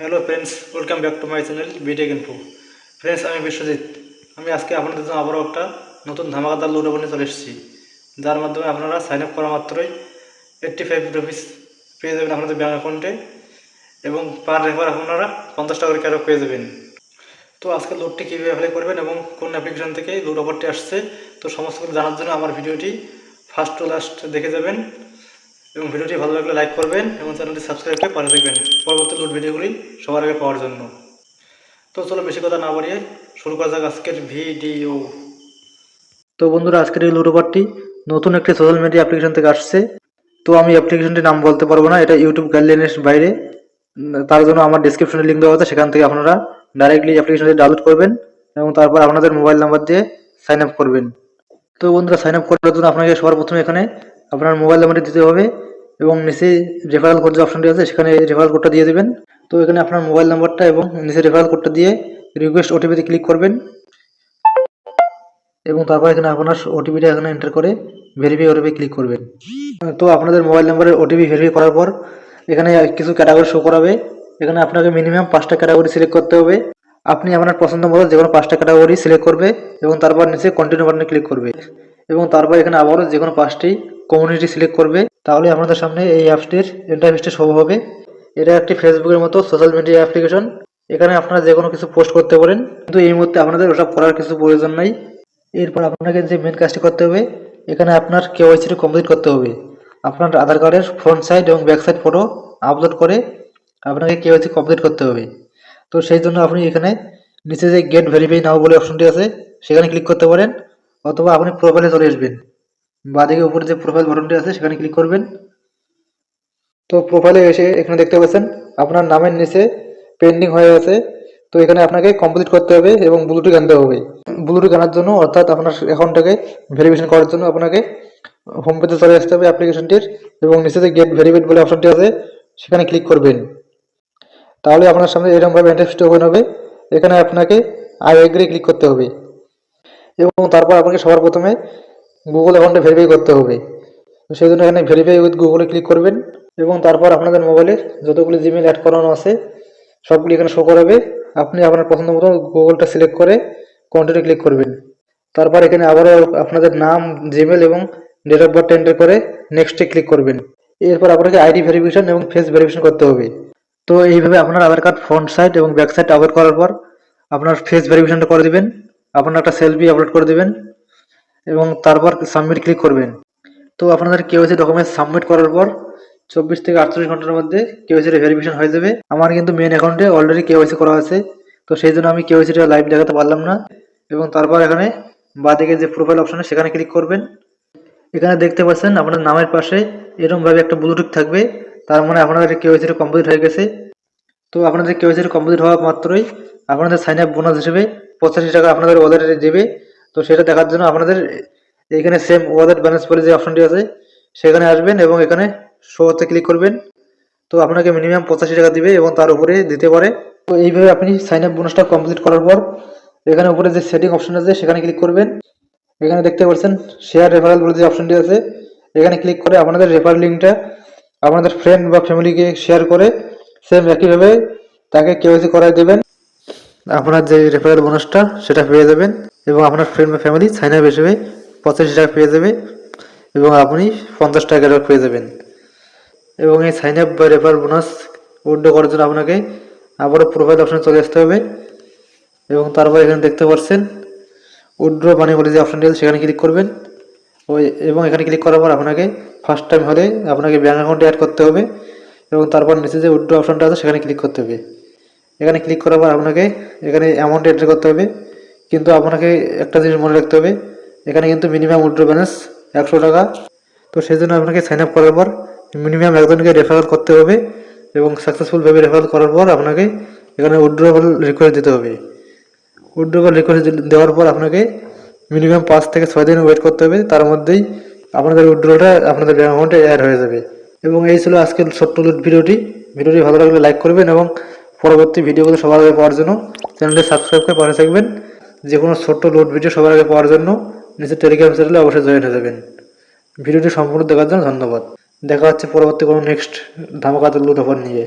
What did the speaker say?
Hello friends, welcome back to my channel B Tech info. Friends, আমি বিশ্বজিৎ। আমি আজকে আপনাদের জন্য আবারও একটা নতুন ধামাকাদার লুডো নিয়ে চলে এসেছি, যার মাধ্যমে আপনারা সাইন আপ করা মাত্রই 85 রুপিস পেয়ে যাবেন আপনাদের ব্যাঙ্ক অ্যাকাউন্টে, এবং পার রেফার আপনারা 50 টাকা করে ক্যাশব্যাক পেয়ে যাবেন। তো আজকে লুডটি কীভাবে অ্যাপ্লাই করবেন এবং কোন অ্যাপ্লিকেশন থেকে লুড অফারটি আসছে, তো সমস্ত কিছু জানার জন্য আমার ভিডিওটি ফার্স্ট টু লাস্ট দেখে যাবেন, এবং ভিডিওটি ভালো লাগলে লাইক করবেন এবং চ্যানেলটি সাবস্ক্রাইব করে পাশে দেখবেন পরবর্তী লুড ভিডিওগুলি সবার আগে পাওয়ার জন্য। তো চলো বেশি কথা না বাড়িয়ে শুরু করা যাক আজকের ভিডিও। তো বন্ধুরা, আজকের এই লুড অফারটি নতুন একটি সোশ্যাল মিডিয়া অ্যাপ্লিকেশন থেকে আসছে। তো আমি অ্যাপ্লিকেশনটির নাম বলতে পারবো না, এটা ইউটিউব গাইডলাইনের বাইরে। তার জন্য আমার ডিসক্রিপশনে লিঙ্ক দেওয়া আছে, সেখান থেকে আপনারা ডাইরেক্টলি অ্যাপ্লিকেশনটি ডাউনলোড করবেন এবং তারপর আপনাদের মোবাইল নাম্বার দিয়ে সাইন আপ করবেন। তো বন্ধুরা, সাইন আপ করার জন্য আপনাকে সবার প্রথমে এখানে আপনার মোবাইল নাম্বারটি দিতে হবে এবং নিচে রেফারেল কোড যে অপশনটি আছে সেখানে রেফারেল কোডটা দিয়ে দেবেন। তো এখানে আপনার মোবাইল নাম্বারটা এবং নিচে রেফারেল কোডটা দিয়ে রিকোয়েস্ট ওটিপিতে ক্লিক করবেন এবং তারপর এখানে আপনার ওটিপিটা এখানে এন্টার করে ভেরিফাই ওটিপি ক্লিক করবেন। তো আপনাদের মোবাইল নাম্বারের ওটিপি ভেরিফাই করার পর এখানে কিছু ক্যাটাগরি শো করাবে। এখানে আপনাকে মিনিমাম 5টা ক্যাটাগরি সিলেক্ট করতে হবে। আপনি আপনার পছন্দ মতো যে কোনো 5টা ক্যাটাগরি সিলেক্ট করবে এবং তারপর নিচে কন্টিনিউ বাটনে ক্লিক করবে এবং তারপর এখানে আবারও যে কোনো 5টি কমিউনিটি সিলেক্ট করবে। তাহলে আপনাদের সামনে এই অ্যাপসটির ইন্টারফেসটি শো হবে। এটা একটি ফেসবুকের মতো সোশ্যাল মিডিয়া অ্যাপ্লিকেশন। এখানে আপনারা যে কোনো কিছু পোস্ট করতে পারেন, কিন্তু এই মুহূর্তে আপনাদের ওসব করার কিছু প্রয়োজন নাই। এরপর আপনাকে যে মেন কাজটি করতে হবে, এখানে আপনার কেওয়াইসিটি কমপ্লিট করতে হবে। আপনার আধার কার্ডের ফ্রন্ট সাইড এবং ব্যাক সাইড ফটো আপলোড করে আপনাকে কেওয়াইসি কমপ্লিট করতে হবে। তো সেই জন্য আপনি এখানে নিচে যে গেট ভেরিফাই নাও বলে অপশনটি আছে সেখানে ক্লিক করতে পারেন, অথবা আপনি প্রোফাইলে চলে আসবেন। বাঁদিকে উপরে যে প্রোফাইল বাটনটি আছে সেখানে ক্লিক করবেন। তো প্রোফাইলে এসে এখানে দেখতে পাচ্ছেন আপনার নামের নিচে পেন্ডিং হয়ে আছে। তো এখানে আপনাকে কমপ্লিট করতে হবে এবং ব্লুটিক আনতে হবে। ব্লুটিক আনার জন্য, অর্থাৎ আপনার অ্যাকাউন্টটাকে ভেরিফিকেশন করার জন্য আপনাকে হোম পেজে চলে আসতে হবে অ্যাপ্লিকেশনটির, এবং নিচে যে গেট ভেরিফাইড বলে অপশনটি আছে সেখানে ক্লিক করবেন। তাহলে আপনার সামনে এরকমভাবে ইন্টারফেসটি ওপেন হবে। এখানে আপনাকে আই এগ্রি ক্লিক করতে হবে এবং তারপর আপনাকে সবার প্রথমে গুগল অ্যাকাউন্টে ভেরিফাই করতে হবে। সেই জন্য এখানে ভেরিফাই উইথ গুগলে ক্লিক করবেন এবং তারপর আপনাদের মোবাইলে যতগুলি জিমেল অ্যাড করানো আছে সবগুলি এখানে শো করাবে। আপনি আপনার পছন্দ মতো গুগলটা সিলেক্ট করে কন্টিনিউ ক্লিক করবেন। তারপর এখানে আবারও আপনাদের নাম, জিমেল এবং ডেট অফ বার্থ এন্টার করে নেক্সটে ক্লিক করবেন। এরপর আপনাকে আইডি ভেরিফিকেশন এবং ফেস ভেরিফিকেশন করতে হবে। তো এইভাবে আপনার আধার কার্ড ফ্রন্ট সাইড এবং ব্যাক সাইড আপলোড করার পর আপনার ফেস ভেরিফিকেশনটা করে দিবেন। আপনার একটা সেলফি আপলোড করে দিবেন এবং তারপর সাবমিট ক্লিক করবেন। তো আপনাদের কেওয়াইসি ডকুমেন্টস সাবমিট করার পর 24 থেকে 48 ঘন্টার মধ্যে কেওয়াইসিটা ভেরিফিকেশন হয়ে যাবে। আমার কিন্তু মেন অ্যাকাউন্টে অলরেডি কেওয়াইসি করা আছে, তো সেই জন্য আমি কেওয়াইসিটা লাইভ দেখাতে পারলাম না। এবং তারপর এখানে বাঁদিকে যে প্রোফাইল অপশন সেখানে ক্লিক করবেন। এখানে দেখতে পাচ্ছেন আপনার নামের পাশে এরকমভাবে একটা ব্লুটিক থাকবে, তার মানে আপনাদের কেওয়াইসিটা কমপ্লিট হয়ে গেছে। তো আপনাদের কেওয়াইসিটা কমপ্লিট হওয়া মাত্রই আপনাদের সাইন আপ বোনাস হিসেবে 85 টাকা আপনাদের ওয়ালেটে দেবে। তো সেটা দেখার জন্য আপনাদের এখানে সেম ওয়ালেট ব্যালেন্স বলে যে অপশনটি আছে সেখানে আসবেন এবং এখানে শোতে ক্লিক করবেন। তো আপনাকে মিনিমাম 85 টাকা দিবে এবং তার উপরে দিতে পারে। তো এইভাবে আপনি সাইন আপ বোনাসটা কমপ্লিট করার পর এখানে উপরে যে সেটিং অপশন আছে সেখানে ক্লিক করবেন। এখানে দেখতে পাচ্ছেন শেয়ার রেফারেল বলে যে অপশনটি আছে, এখানে ক্লিক করে আপনাদের রেফার লিঙ্কটা আপনাদের ফ্রেন্ড বা ফ্যামিলিকে শেয়ার করে সেম একইভাবে তাকে কেওয়াইসি করাই দেবেন। আপনার যে রেফারেল বোনাসটা সেটা পেয়ে যাবেন এবং আপনার ফ্রেন্ড বা ফ্যামিলি সাইন আপ হিসেবে 85 টাকা পেয়ে যাবে এবং আপনি 50 টাকা পেয়ে যাবেন। এবং এই সাইন আপ বা রেফার বোনাস উইথড্র করার জন্য আপনাকে আবারও প্রোফাইল অপশনে চলে আসতে হবে এবং তারপর এখানে দেখতে পাচ্ছেন উইথড্র মানি বলে যে অপশনটি আছে সেখানে ক্লিক করবেন। এবং এখানে ক্লিক করার পর আপনাকে ফার্স্ট টাইম হলে আপনাকে ব্যাঙ্ক অ্যাকাউন্টে অ্যাড করতে হবে এবং তারপর নিচে যে উইথড্র অপশনটা আছে সেখানে ক্লিক করতে হবে। এখানে ক্লিক করার পর আপনাকে এখানে অ্যামাউন্ট এন্টার করতে হবে, কিন্তু আপনাকে একটা জিনিস মনে রাখতে হবে, এখানে কিন্তু মিনিমাম উইথড্র ব্যালেন্স 100 টাকা। তো সেই জন্য আপনাকে সাইন আপ করার পর মিনিমাম একজনকে রেফারেল করতে হবে এবং সাকসেসফুলভাবে রেফারেল করার পর আপনাকে এখানে উইথড্রয়াবল রিকোয়েস্ট দিতে হবে। উইথড্রয়াবল রিকোয়েস্ট দেওয়ার পর আপনাকে মিনিমাম 5 থেকে 6 দিন ওয়েট করতে হবে, তার মধ্যেই আপনাদের উইথড্রটা আপনাদের ব্যাঙ্ক অ্যাকাউন্টে অ্যাড হয়ে যাবে। এবং এই ছিল আজকের ছোট্ট ভিডিওটি ভালো লাগলে লাইক করবেন এবং পরবর্তী ভিডিওগুলো সবার আগে পাওয়ার জন্য চ্যানেলটি সাবস্ক্রাইব করে পাশে থাকবেন। যে কোনো ছোট্ট লোড ভিডিও সবার আগে পাওয়ার জন্য নিচে টেলিগ্রাম চ্যানেলে অবশ্যই জয়েন হয়ে যাবেন। ভিডিওটি সম্পূর্ণ দেখার জন্য ধন্যবাদ। দেখা হচ্ছে পরবর্তী কোনো নেক্সট ধামাকাদার লুট অফার নিয়ে।